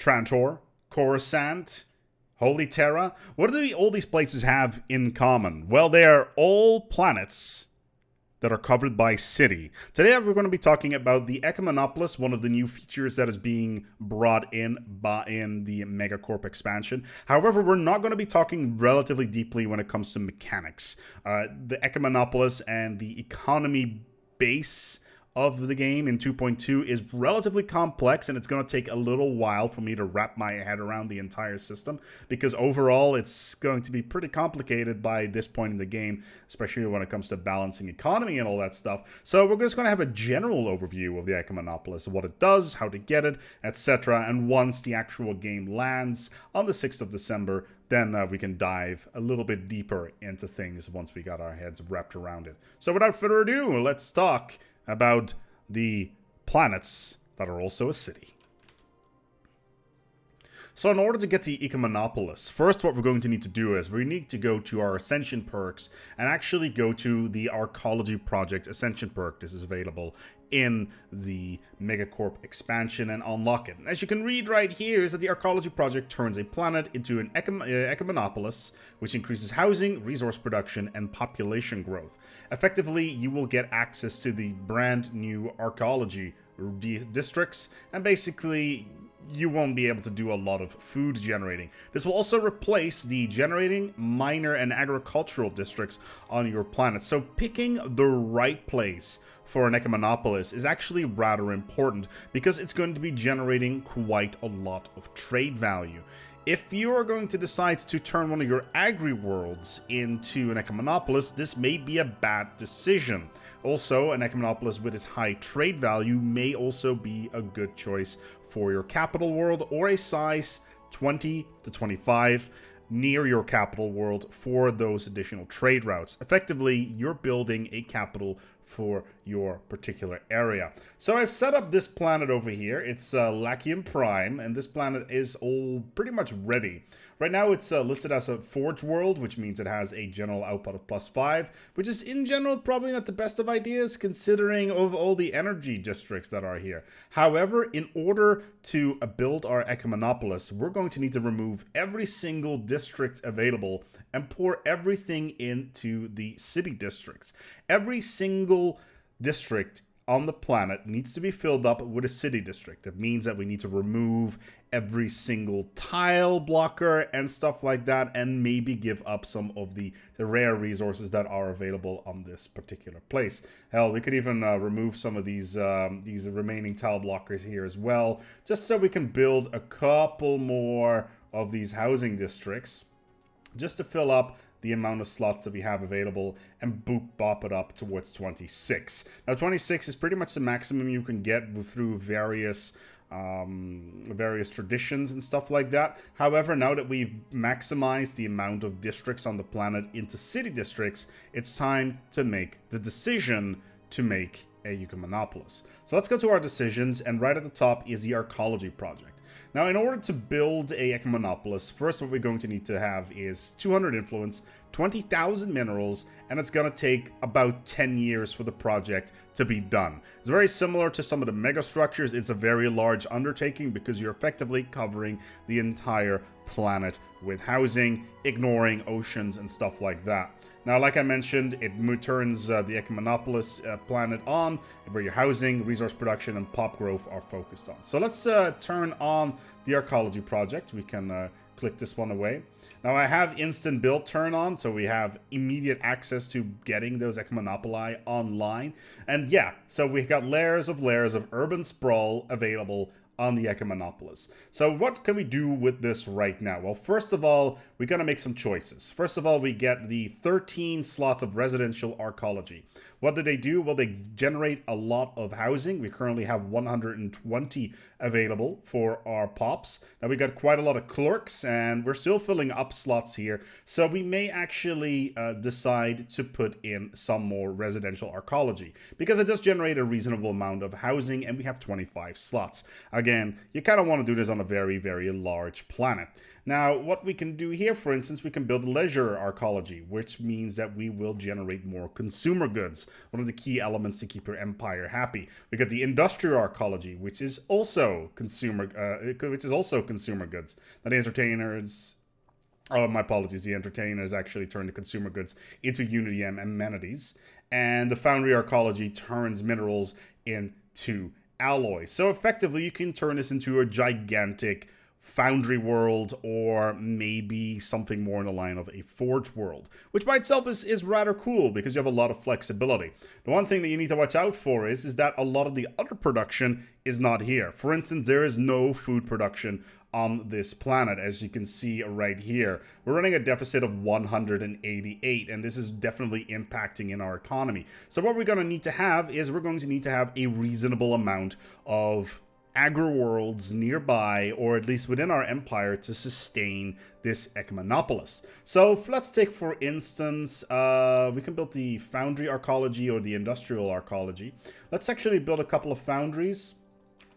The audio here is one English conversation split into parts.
Trantor, Coruscant, Holy Terra. What do all these places have in common? Well, they are all planets that are covered by city. Today we're going to be talking about the Ecumenopolis, one of the new features that is being brought in the MegaCorp expansion. However, we're not going to be talking relatively deeply when it comes to mechanics. The Ecumenopolis and the economy base of the game in 2.2 is relatively complex, and it's going to take a little while for me to wrap my head around the entire system, because overall it's going to be pretty complicated by this point in the game, especially when it comes to balancing economy and all that stuff. So we're just going to have a general overview of the Ecumenopolis, what it does, how to get it, etc. And once the actual game lands on the 6th of December, then we can dive a little bit deeper into things once we got our heads wrapped around it. So without further ado, let's talk about the planets that are also a city. So in order to get the Ecumenopolis, first what we're going to need to do is we need to go to our Ascension perks and actually go to the Arcology project Ascension perk. This is available in the MegaCorp expansion, and unlock it. And as you can read right here is that the Arcology project turns a planet into an Ecumenopolis, which increases housing, resource production, and population growth. Effectively, you will get access to the brand new Arcology districts, and basically you won't be able to do a lot of food generating. This will also replace the generating, miner, and agricultural districts on your planet. So picking the right place for an Ecumenopolis is actually rather important, because it's going to be generating quite a lot of trade value. If you are going to decide to turn one of your agri-worlds into an Ecumenopolis, this may be a bad decision. Also, an Ecumenopolis with its high trade value may also be a good choice for your capital world, or a size 20 to 25 near your capital world for those additional trade routes. Effectively, you're building a capital for your particular area. So I've set up this planet over here. It's Lachium Prime, and this planet is all pretty much ready. Right now it's listed as a forge world, which means it has a general output of +5, which is in general probably not the best of ideas considering of all the energy districts that are here. However, in order to build our Ecumenopolis, we're going to need to remove every single district available and pour everything into the city districts. Every single district on the planet needs to be filled up with a city district. It means that we need to remove every single tile blocker and stuff like that, and maybe give up some of the rare resources that are available on this particular place. Hell, we could even remove some of these remaining tile blockers here as well, just so we can build a couple more of these housing districts, just to fill up the amount of slots that we have available, and bop it up towards 26. Now 26 is pretty much the maximum you can get through various traditions and stuff like that. However, now that we've maximized the amount of districts on the planet into city districts, it's time to make the decision to make a Ecumenopolis. So let's go to our decisions, and right at the top is the Arcology project. Now, in order to build a Ecumenopolis, first what we're going to need to have is 200 influence, 20,000 minerals, and it's going to take about 10 years for the project to be done. It's very similar to some of the mega structures. It's a very large undertaking because you're effectively covering the entire planet with housing, ignoring oceans and stuff like that. Now, like I mentioned, it turns the Ecumenopolis planet on, where your housing, resource production, and pop growth are focused on. So let's turn on the Arcology project. We can click this one away. Now, I have instant build turn on, so we have immediate access to getting those Ecumenopoli online. And yeah, so we've got layers of urban sprawl available on the Ecumenopolis. So what can we do with this right now? Well, first of all, we got to make some choices. First of all, we get the 13 slots of residential Arcology. What do they do? Well, they generate a lot of housing. We currently have 120 available for our pops. Now, we got quite a lot of clerks, and we're still filling up slots here. So we may actually decide to put in some more residential Arcology, because it does generate a reasonable amount of housing, and we have 25 slots. Again, again, you kind of want to do this on a very, very large planet. Now, what we can do here, for instance, we can build leisure arcology, which means that we will generate more consumer goods, one of the key elements to keep your empire happy. We got the industrial arcology, which is also consumer goods. Now, the entertainers... Oh, my apologies. The entertainers actually turn the consumer goods into Unity amenities. And the foundry arcology turns minerals into alloys. So effectively, you can turn this into a gigantic foundry world, or maybe something more in the line of a forge world, which by itself is rather cool because you have a lot of flexibility. The one thing that you need to watch out for is that a lot of the other production is not here. For instance, there is no food production on this planet, as you can see right here. We're running a deficit of 188, and this is definitely impacting in our economy. So what we're going to need to have is we're going to need to have a reasonable amount of agri-worlds nearby, or at least within our empire, to sustain this Ecumenopolis. So let's take, for instance, we can build the foundry arcology or the industrial arcology. Let's actually build a couple of foundries.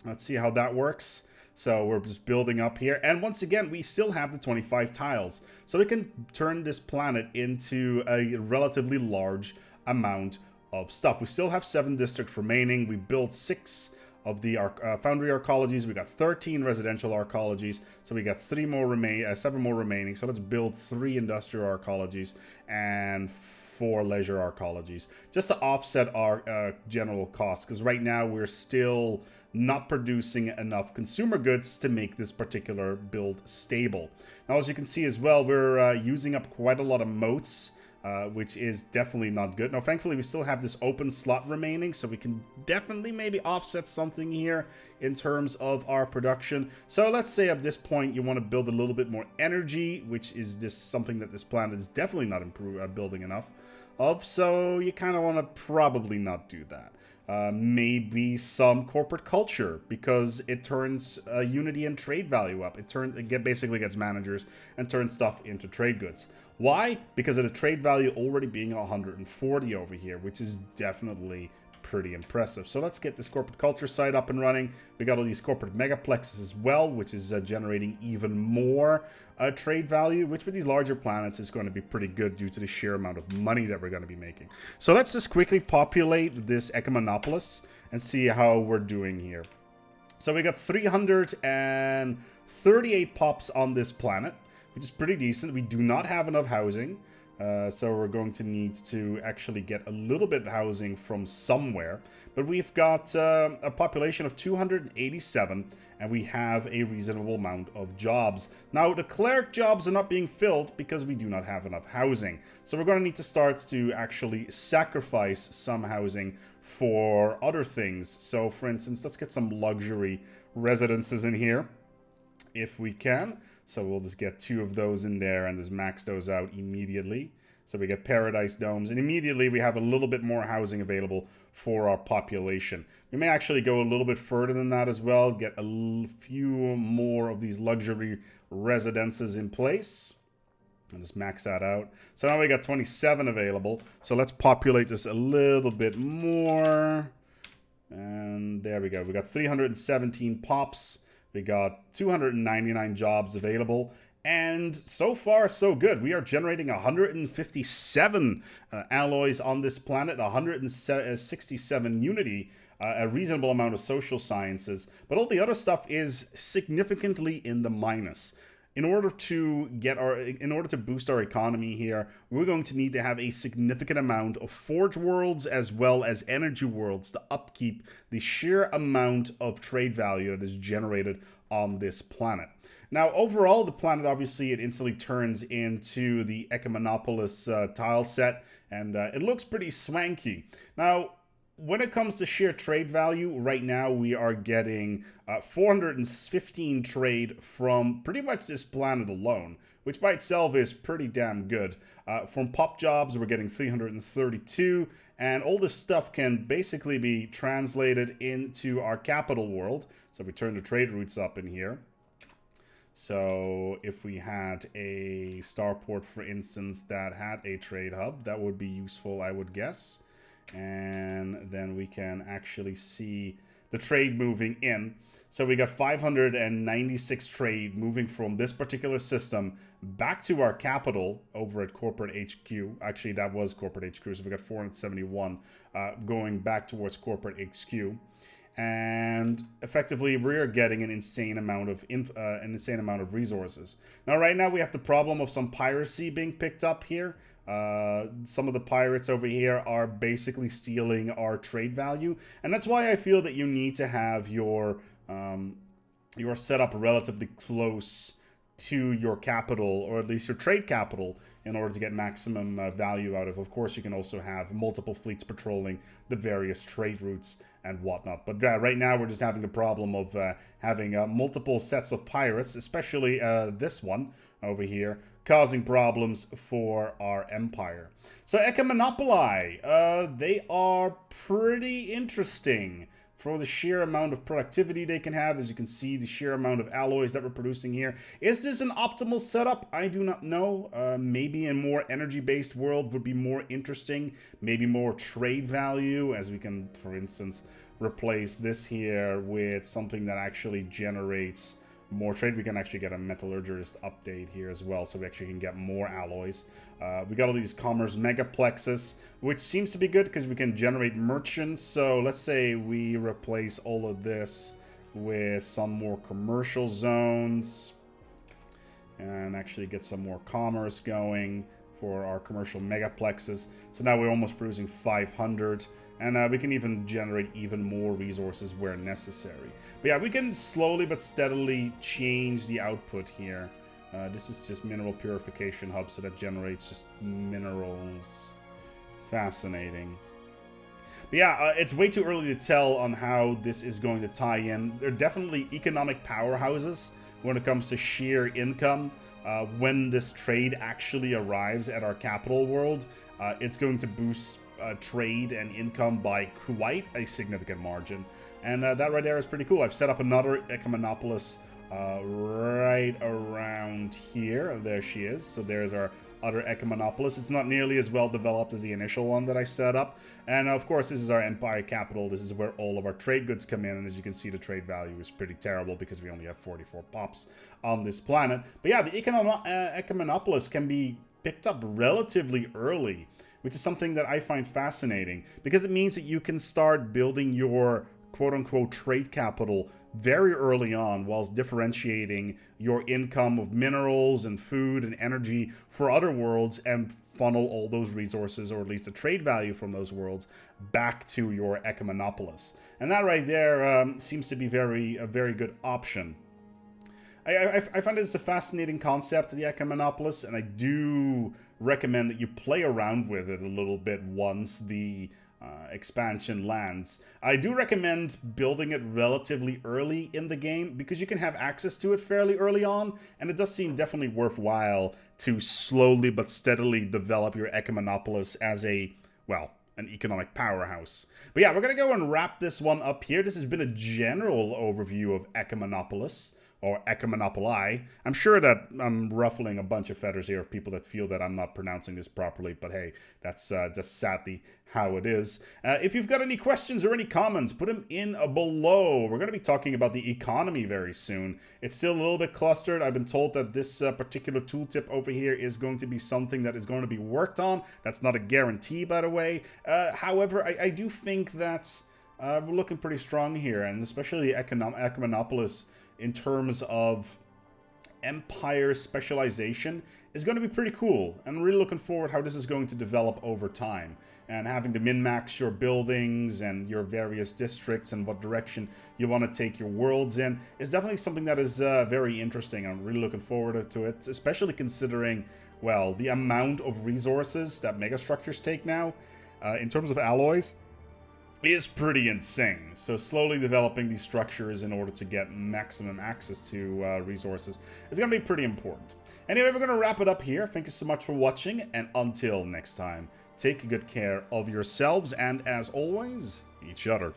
Let's see how that works. So we're just building up here. And once again, we still have the 25 tiles. So we can turn this planet into a relatively large amount of stuff. We still have 7 districts remaining. We built 6 of the foundry arcologies. We got 13 residential arcologies. So we got 7 more remaining. So let's build 3 industrial arcologies and 4 leisure arcologies, just to offset our general costs, because right now we're still not producing enough consumer goods to make this particular build stable. Now, as you can see as well, we're using up quite a lot of moats, which is definitely not good. Now, thankfully, we still have this open slot remaining, so we can definitely maybe offset something here in terms of our production. So let's say at this point you want to build a little bit more energy, which is something that this planet is definitely not building enough of, so you kind of want to probably not do that. Maybe some corporate culture, because it turns unity and trade value up. It basically gets managers and turns stuff into trade goods. Why? Because of the trade value already being 140 over here, which is definitely pretty impressive. So let's get this corporate culture site up and running. We got all these corporate megaplexes as well, which is generating even more trade value, which with these larger planets is going to be pretty good due to the sheer amount of money that we're going to be making. So let's just quickly populate this Ecumenopolis and see how we're doing here. So we got 338 pops on this planet, which is pretty decent. We do not have enough housing. So we're going to need to actually get a little bit of housing from somewhere. But we've got a population of 287, and we have a reasonable amount of jobs. Now, the cleric jobs are not being filled because we do not have enough housing. So we're going to need to start to actually sacrifice some housing for other things. So, for instance, let's get some luxury residences in here, if we can. So we'll just get 2 of those in there and just max those out immediately. So we get paradise domes, and immediately we have a little bit more housing available for our population. We may actually go a little bit further than that as well, get a few more of these luxury residences in place. And just max that out. So now we got 27 available. So let's populate this a little bit more. And there we go. We got 317 pops. We got 299 jobs available, and so far so good. We are generating 157 alloys on this planet, 167 unity, a reasonable amount of social sciences, but all the other stuff is significantly in the minus. In order to boost our economy here, we're going to need to have a significant amount of forge worlds as well as energy worlds to upkeep the sheer amount of trade value that is generated on this planet. Now, overall, the planet, obviously, it instantly turns into the Ecumenopolis tile set, and it looks pretty swanky. Now, when it comes to sheer trade value, right now we are getting 415 trade from pretty much this planet alone, which by itself is pretty damn good. From pop jobs, we're getting 332, and all this stuff can basically be translated into our capital world. So if we turn the trade routes up in here. So if we had a starport, for instance, that had a trade hub, that would be useful, I would guess. And then we can actually see the trade moving in. So we got 596 trade moving from this particular system back to our capital over at corporate HQ. Actually, that was corporate HQ, so we got 471 going back towards corporate HQ. And effectively, we're getting an insane amount of resources. Now, right now, we have the problem of some piracy being picked up here. Some of the pirates over here are basically stealing our trade value, and that's why I feel that you need to have your setup relatively close to your capital, or at least your trade capital, in order to get maximum value out of. Of course, you can also have multiple fleets patrolling the various trade routes and whatnot. But right now, we're just having the problem of having multiple sets of pirates, especially this one over here, causing problems for our empire. So Ecumenopoli, they are pretty interesting for the sheer amount of productivity they can have. As you can see, the sheer amount of alloys that we're producing here. Is this an optimal setup? I do not know. Maybe a more energy-based world would be more interesting. Maybe more trade value, as we can, for instance, replace this here with something that actually generates more trade. We can actually get a metallurgist update here as well, so we actually can get more alloys. We got all these commerce megaplexes, which seems to be good because we can generate merchants. So let's say we replace all of this with some more commercial zones and actually get some more commerce going for our commercial megaplexes. So now we're almost producing 500. And we can even generate even more resources where necessary. But yeah, we can slowly but steadily change the output here. This is just mineral purification hub, so that generates just minerals. Fascinating. But yeah, it's way too early to tell on how this is going to tie in. They're definitely economic powerhouses when it comes to sheer income. When this trade actually arrives at our capital world, it's going to boost trade and income by quite a significant margin, and that right there is pretty cool. I've set up another Ecumenopolis right around here. There she is. So there's our other Ecumenopolis. It's not nearly as well developed as the initial one that I set up, and of course this is our empire capital. This is where all of our trade goods come in, and as you can see, the trade value is pretty terrible because we only have 44 pops on this planet. But yeah, the Ecumenopolis can be picked up relatively early, which is something that I find fascinating, because it means that you can start building your quote-unquote trade capital very early on, whilst differentiating your income of minerals and food and energy for other worlds, and funnel all those resources, or at least the trade value from those worlds, back to your Ecumenopolis. And that right there seems to be a very good option. I find this a fascinating concept, the Ecumenopolis, and I do recommend that you play around with it a little bit once the expansion lands. I do recommend building it relatively early in the game, because you can have access to it fairly early on, and it does seem definitely worthwhile to slowly but steadily develop your Ecumenopolis as an economic powerhouse. But yeah, we're going to go and wrap this one up here. This has been a general overview of Ecumenopolis, or Ecumenopoli. I'm sure that I'm ruffling a bunch of feathers here of people that feel that I'm not pronouncing this properly, but hey, that's just sadly how it is. If you've got any questions or any comments, put them in below. We're going to be talking about the economy very soon. It's still a little bit clustered. I've been told that this particular tooltip over here is going to be something that is going to be worked on. That's not a guarantee, by the way. However, I do think that we're looking pretty strong here, and especially Ecumenopolis in terms of empire specialization is going to be pretty cool. I'm really looking forward how this is going to develop over time, and having to min-max your buildings and your various districts and what direction you want to take your worlds in is definitely something that is very interesting. I'm really looking forward to it, especially considering, well, the amount of resources that megastructures take now in terms of alloys is pretty insane. So slowly developing these structures in order to get maximum access to resources is going to be pretty important. Anyway, we're going to wrap it up here. Thank you so much for watching, and until next time, take good care of yourselves and, as always, each other.